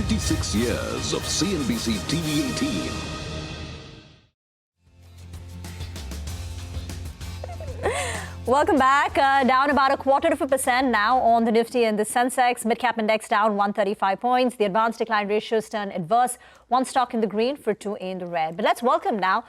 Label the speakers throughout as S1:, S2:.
S1: 26 years of CNBC-TV18.
S2: Welcome back. Down about 0.25% now on the Nifty and the Sensex. Mid-cap index down 135 points. The advanced decline ratios turn adverse. One stock in the green for two in the red. But let's welcome now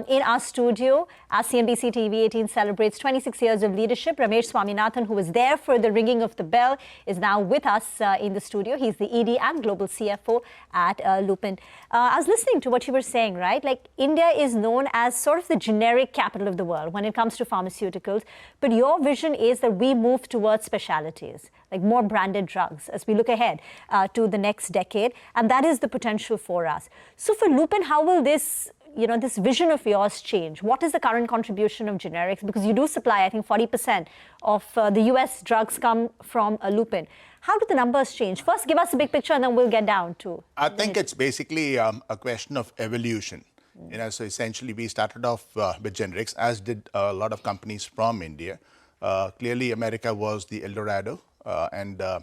S2: in our studio, as CNBC TV18 celebrates 26 years of leadership, Ramesh Swaminathan, who was there for the ringing of the bell, is now with us in the studio. He's the ED and Global CFO at Lupin. I was listening to what you were saying, right? Like, India is known as sort of the generic capital of the world when it comes to pharmaceuticals. But your vision is that we move towards specialties, like more branded drugs, as we look ahead to the next decade. And that is the potential for us. So for Lupin, how will this this vision of yours change? What is the current contribution of generics? Because you do supply, I think, 40% of the US drugs come from Lupin. How do the numbers change? First, give us a big picture, and then we'll get down to...
S3: I think it's basically a question of evolution. So essentially, we started off with generics, as did a lot of companies from India. Clearly, America was the El Dorado,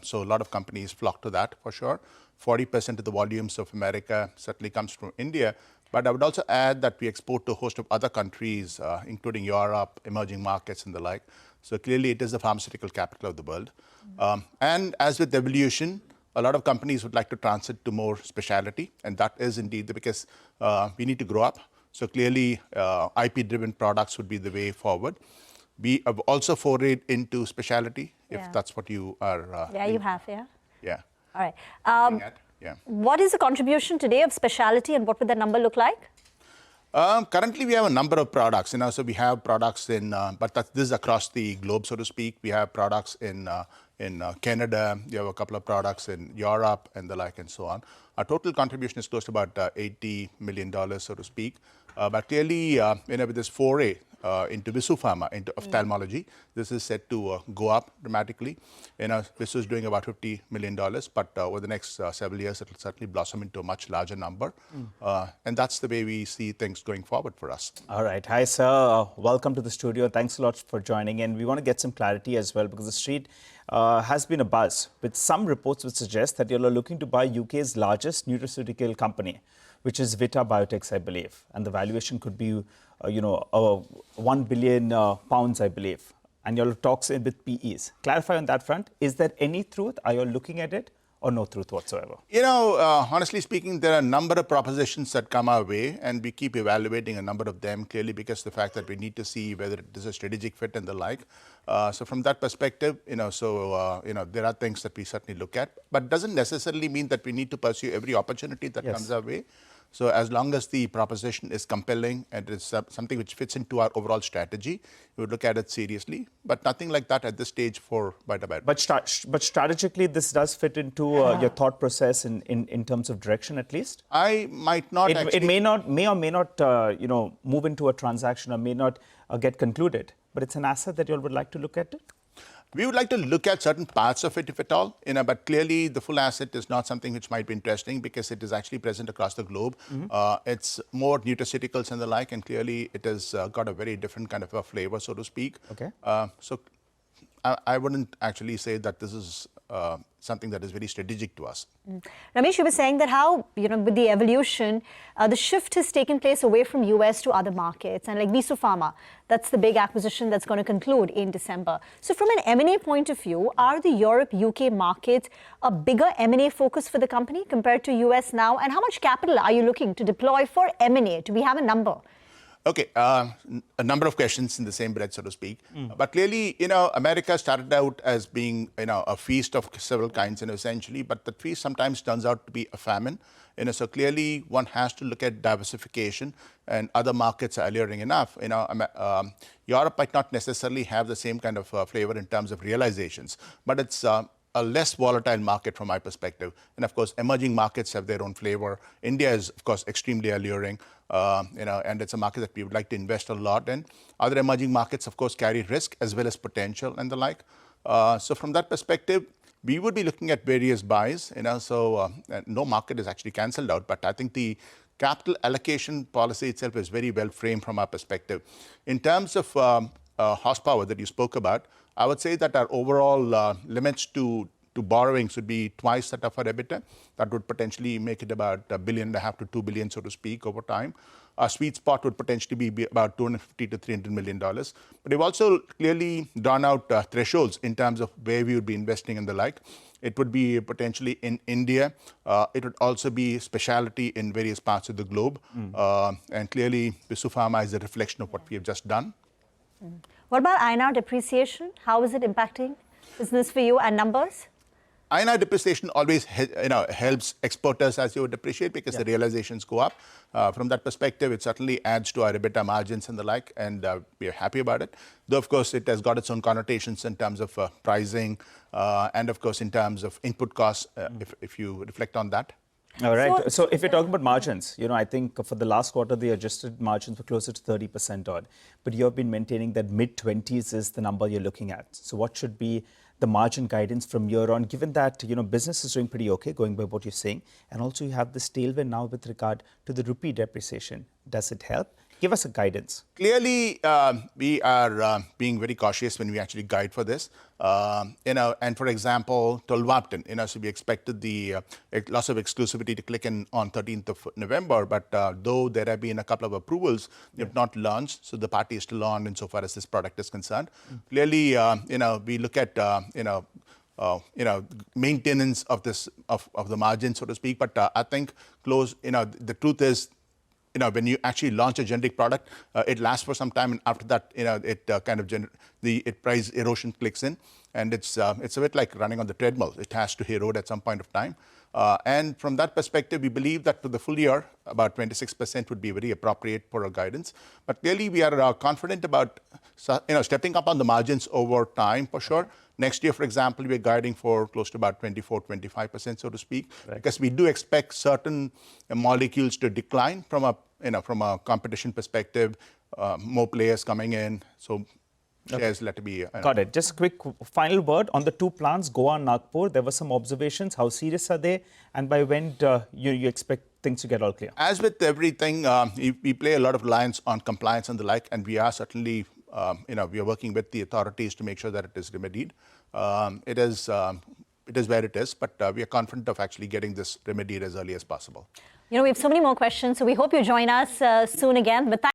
S3: so a lot of companies flocked to that, for sure. 40% of the volumes of America certainly comes from India. But I would also add that we export to a host of other countries, including Europe, emerging markets, and the like. So clearly, it is the pharmaceutical capital of the world. And as with evolution, a lot of companies would like to transit to more specialty, and that is indeed because we need to grow up. So clearly, IP-driven products would be the way forward. We have also forayed into specialty, if that's what you are...
S2: you have, yeah?
S3: Yeah.
S2: All right. What is the contribution today of specialty, and what would that number look like?
S3: Currently, we have a number of products. So we have products in, but this is across the globe, so to speak. We have products in Canada. We have a couple of products in Europe and the like, and so on. Our total contribution is close to about $80 million, so to speak. But clearly, with this foray into Visupharma, into ophthalmology, this is set to go up dramatically. This is doing about $50 million, but over the next several years, it will certainly blossom into a much larger number. And that's the way we see things going forward for us.
S4: All right. Hi, sir. Welcome to the studio. Thanks a lot for joining in. We want to get some clarity as well, because the street has been a buzz with some reports which suggest that you're looking to buy UK's largest nutraceutical company, which is Vita Biotech, I believe. And the valuation could be, £1 billion, I believe. And your talks with PEs. Clarify on that front. Is there any truth? Are you looking at it, or no truth whatsoever?
S3: Honestly speaking, there are a number of propositions that come our way, and we keep evaluating a number of them, clearly because the fact that we need to see whether it is a strategic fit and the like. So from that perspective, there are things that we certainly look at, but doesn't necessarily mean that we need to pursue every opportunity that comes our way. So as long as the proposition is compelling and it is something which fits into our overall strategy, we would look at it seriously. But nothing like that at this stage for Vita Biotech.
S4: But strategically, this does fit into your thought process in terms of direction, at least?
S3: I might not
S4: It may or may not move into a transaction, or may not get concluded. But it's an asset that you all would like to look at it?
S3: We would like to look at certain parts of it, if at all, but clearly the full asset is not something which might be interesting because it is actually present across the globe. It's more nutraceuticals and the like, and clearly it has got a very different kind of a flavor, so to speak.
S4: Okay.
S3: So I wouldn't actually say that this is something that is very strategic to us.
S2: Ramesh, you were saying that how, with the evolution, the shift has taken place away from US to other markets. And like Visupharma, that's the big acquisition that's going to conclude in December. So from an M&A point of view, are the Europe-UK markets a bigger M&A focus for the company compared to US now? And how much capital are you looking to deploy for M&A? Do we have a number?
S3: Okay, a number of questions in the same breath, so to speak. But clearly, America started out as being, a feast of several kinds, essentially. But the feast sometimes turns out to be a famine. So clearly, one has to look at diversification, and other markets are alluring enough. Europe might not necessarily have the same kind of flavor in terms of realizations, but it's a less volatile market from my perspective. And of course, emerging markets have their own flavor. India is, of course, extremely alluring, and it's a market that we would like to invest a lot in. Other emerging markets, of course, carry risk as well as potential and the like. So from that perspective, we would be looking at various buys, so no market is actually cancelled out, but I think the capital allocation policy itself is very well framed from our perspective. In terms of horsepower that you spoke about, I would say that our overall limits to to borrowings would be twice that of our EBITDA. That would potentially make it about $1.5 billion to $2 billion, so to speak, over time. Our sweet spot would potentially be about $250 to $300 million. But we've also clearly drawn out thresholds in terms of where we would be investing and the like. It would be potentially in India. It would also be specialty in various parts of the globe. And clearly, Visupharma is a reflection of what we have just done.
S2: What about INR depreciation? How is it impacting business for you and numbers?
S3: INR depreciation always helps exporters as you would depreciate because the realizations go up. From that perspective, it certainly adds to our EBITDA margins and the like, and we are happy about it. Though, of course, it has got its own connotations in terms of pricing and, of course, in terms of input costs, if you reflect on that.
S4: All right. So if you're talking about margins, I think for the last quarter, the adjusted margins were closer to 30% odd. But you have been maintaining that mid-20s is the number you're looking at. So what should be the margin guidance from here on, given that, business is doing pretty okay, going by what you're saying, and also you have this tailwind now with regard to the rupee depreciation. Does it help? Give us a guidance.
S3: Clearly, we are being very cautious when we actually guide for this. And for example, Tolvaptan, so we expected the loss of exclusivity to click in on 13th of November, but though there have been a couple of approvals, they have not launched, so the party is still on insofar as this product is concerned. Clearly, we look at maintenance of this of the margin, so to speak. But I think the truth is, when you actually launch a generic product, it lasts for some time, and after that, it the price erosion clicks in, and it's a bit like running on the treadmill. It has to erode at some point of time. And from that perspective, we believe that for the full year, about 26% would be very appropriate for our guidance. But clearly, we are confident about stepping up on the margins over time for sure. Next year, for example, we're guiding for close to about 24-25%, so to speak, because we do expect certain molecules to decline from a competition perspective, more players coming in. So shares let it be.
S4: Got it. Just a quick final word on the two plants, Goa and Nagpur. There were some observations. How serious are they? And by when do you expect things to get all clear?
S3: As with everything, we play a lot of reliance on compliance and the like, and we are certainly we are working with the authorities to make sure that it is remedied. It is where it is, but we are confident of actually getting this remedied as early as possible.
S2: We have so many more questions, so we hope you join us soon again. But